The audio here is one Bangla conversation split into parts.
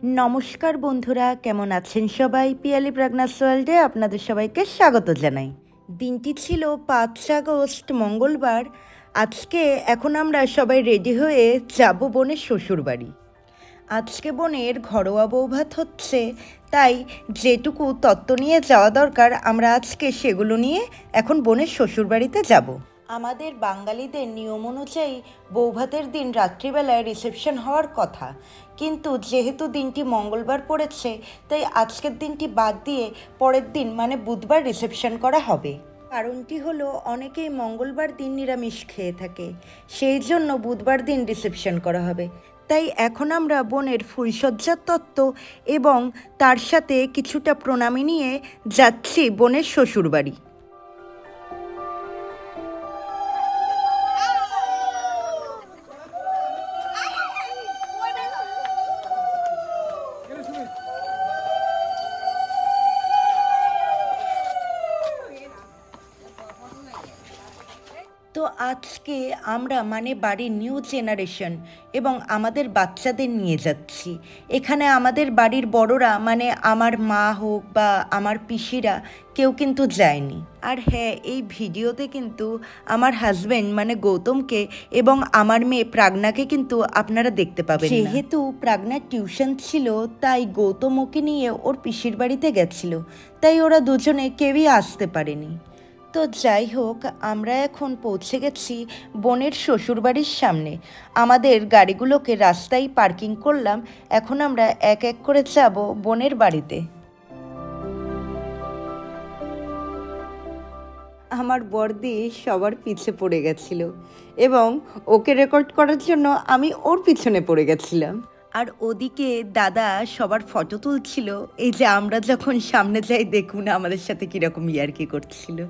নমস্কার বন্ধুরা, কেমন আছেন সবাই? পিয়ালি প্রেগন্যান্স ওয়ার্ল্ডে আপনাদের সবাইকে স্বাগত জানাই। দিনটি ছিল 5 আগস্ট, মঙ্গলবার। আজকে এখন আমরা সবাই রেডি হয়ে যাব বোনের শ্বশুরবাড়ি। আজকে বোনের ঘরোয়া বৌভাত হচ্ছে, তাই যেটুকু তত্ত্ব নিয়ে যাওয়া দরকার আমরা আজকে সেগুলো নিয়ে এখন বোনের শ্বশুরবাড়িতে যাব। আমাদের বাঙালিদের নিয়ম অনুযায়ী বৌভাতের দিন রাত্রিবেলায় রিসেপশন হওয়ার কথা, কিন্তু যেহেতু দিনটি মঙ্গলবার পড়েছে তাই আজকের দিনটি বাদ দিয়ে পরের দিন মানে বুধবার রিসেপশন করা হবে। কারণটি হলো অনেকেই মঙ্গলবার দিন নিরামিষ খেয়ে থাকে, সেই জন্য বুধবার দিন রিসেপশন করা হবে। তাই এখন আমরা বোনের ফুলসজ্জার তত্ত্ব এবং তার সাথে কিছুটা প্রণামী নিয়ে যাচ্ছি বোনের শ্বশুরবাড়ি। তো আজকে আমরা মানে বাড়ির নিউ জেনারেশন এবং আমাদের বাচ্চাদের নিয়ে যাচ্ছি। এখানে আমাদের বাড়ির বড়রা মানে আমার মা হোক বা আমার পিসিরা কেউ কিন্তু যায়নি। আর হ্যাঁ, এই ভিডিওতে কিন্তু আমার হাজব্যান্ড মানে গৌতমকে এবং আমার মেয়ে প্রাগনাকে কিন্তু আপনারা দেখতে পাবেন। যেহেতু প্রাগনার টিউশন ছিল তাই গৌতম ওকে নিয়ে ওর পিসির বাড়িতে গেছিল, তাই ওরা দুজনে কেউই আসতে পারেনি। তো যাই হোক, আমরা এখন পৌঁছে গেছি বোনের শ্বশুরবাড়ির সামনে। আমাদের গাড়িগুলোকে রাস্তায় পার্কিং করলাম। এখন আমরা এক এক করে যাব বোনের বাড়িতে। আমার বড়দি সবার পিছে পড়ে গেছিল এবং ওকে রেকর্ড করার জন্য আমি ওর পিছনে পড়ে গেছিলাম। আর ওদিকে দাদা সবার ফটো তুলছিল। এই যে আমরা যখন সামনে যাই দেখুন আমাদের সাথে কীরকম ইয়ার্কি করছিল।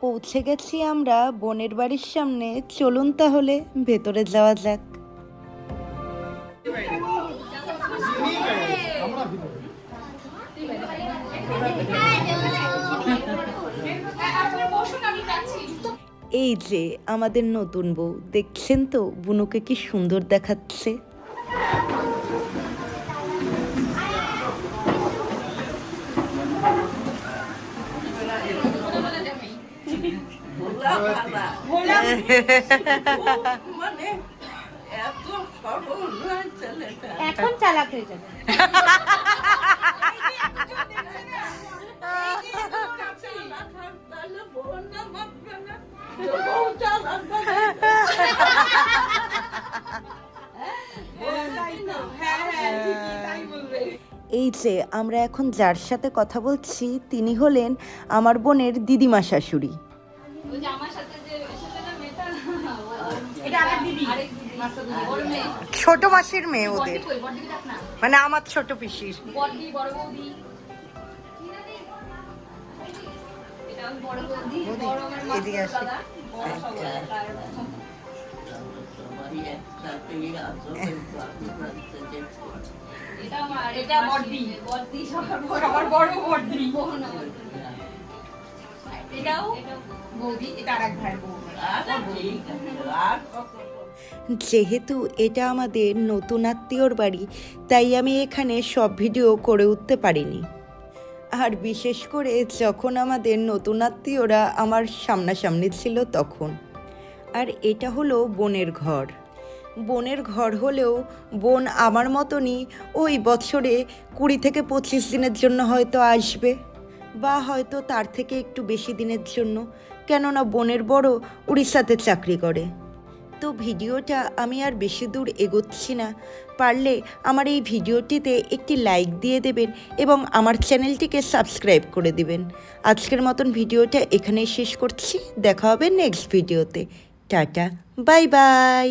পৌঁছে গেছি আমরা বোনের বাড়ির সামনে। চলুন তাহলে ভেতরে যাওয়া যাক। এই যে আমাদের নতুন বউ, দেখছেন তো বুনুকে কি সুন্দর দেখাচ্ছে। এখন চালাক হয়ে যাবে। এই যে আমরা এখন যার সাথে কথা বলছি তিনি হলেন আমার বোনের দিদিমা শাশুড়ি। ছোট মাসির মেয়ে ওদের, মানে আমার ছোট পিসির। এদিকে আসে। যেহেতু এটা আমাদের নতুন আত্মীয়র বাড়ি, তাই আমি এখানে সব ভিডিও করে উঠতে পারিনি। আর বিশেষ করে যখন আমাদের নতুন আত্মীয়রা আমার সামনাসামনি ছিল তখন। আর এটা হলো বোনের ঘর। বোনের ঘর হলেও বোন আমার মতনই ওই বছরে 20 থেকে 25 দিনের জন্য হয়তো আসবে, বা হয়তো তার থেকে একটু বেশি দিনের জন্য, কেননা বোনের বড় উড়িষ্যাতে চাকরি করে। তো ভিডিওটা আমি আর বেশি দূর এগোচ্ছি না। পারলে আমার এই ভিডিওটিতে একটি লাইক দিয়ে দেবেন এবং আমার চ্যানেলটিকে সাবস্ক্রাইব করে দিবেন। আজকের মতন ভিডিওটা এখানেই শেষ করছি। দেখা হবে নেক্সট ভিডিওতে। Tata, bye bye.